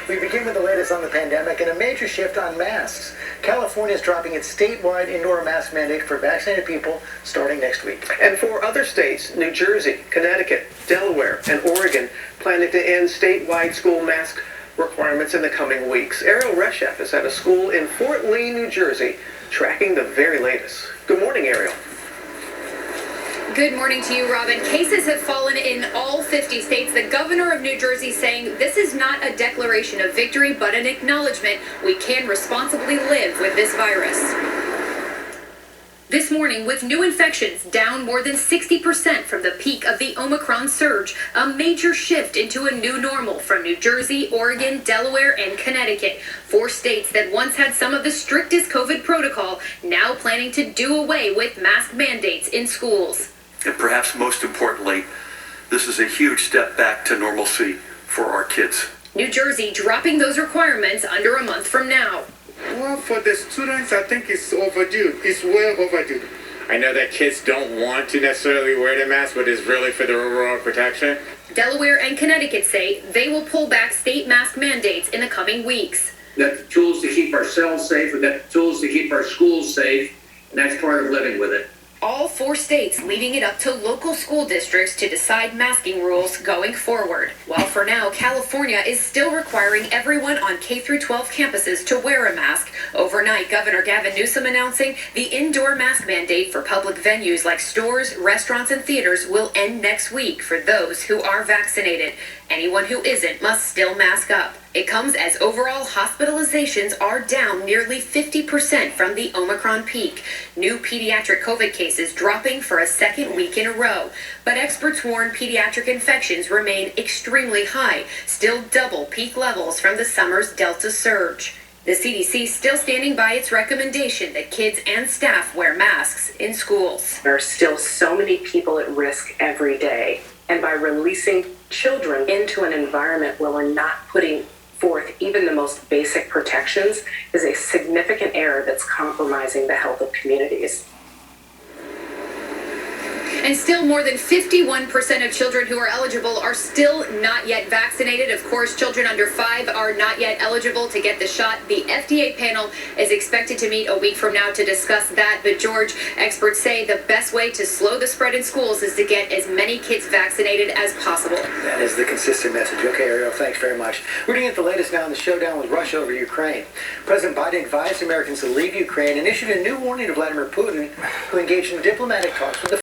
We begin with the latest on the pandemic and a major shift on masks. California is dropping its statewide indoor mask mandate for vaccinated people starting next week. And for other states, New Jersey, Connecticut, Delaware, and Oregon planning to end statewide school mask requirements in the coming weeks. Ariel Reshef is at a school in Fort Lee, New Jersey, tracking the very latest. Good morning, Ariel. Good morning to you, Robin. Cases have fallen in all 50 states. The governor of New Jersey saying this is not a declaration of victory, but an acknowledgement we can responsibly live with this virus. This morning, with new infections down more than 60% from the peak of the Omicron surge, a major shift into a new normal from New Jersey, Oregon, Delaware, and Connecticut. 4 states that once had some of the strictest COVID protocol, now planning to do away with mask mandates in schools. And perhaps most importantly, this is a huge step back to normalcy for our kids. New Jersey dropping those requirements under a month from now. Well, for the students, I think it's overdue. It's well overdue. I know that kids don't want to necessarily wear the mask, but it's really for their overall protection. Delaware and Connecticut say they will pull back state mask mandates in the coming weeks. We've got the tools to keep ourselves safe. We've got the tools to keep our schools safe, and that's part of living with it. All 4 states leaving it up to local school districts to decide masking rules going forward. While for now, California is still requiring everyone on K-12 campuses to wear a mask. Overnight, Governor Gavin Newsom announcing the indoor mask mandate for public venues like stores, restaurants, and theaters will end next week for those who are vaccinated. Anyone who isn't must still mask up. It comes as overall hospitalizations are down nearly 50% from the Omicron peak. New pediatric COVID cases dropping for a second week in a row. But experts warn pediatric infections remain extremely high, still double peak levels from the summer's Delta surge. The CDC still standing by its recommendation that kids and staff wear masks in schools. There are still so many people at risk every day. And by releasing children into an environment where we're not putting forth even the most basic protections is a significant error that's compromising the health of communities. And still more than 51% of children who are eligible are still not yet vaccinated. Of course, children under 5 are not yet eligible to get the shot. The FDA panel is expected to meet a week from now to discuss that. But George, experts say the best way to slow the spread in schools is to get as many kids vaccinated as possible. That is the consistent message. Okay, Ariel, thanks very much. We're going to get the latest now on the showdown with Russia over Ukraine. President Biden advised Americans to leave Ukraine and issued a new warning to Vladimir Putin, who engaged in diplomatic talks with the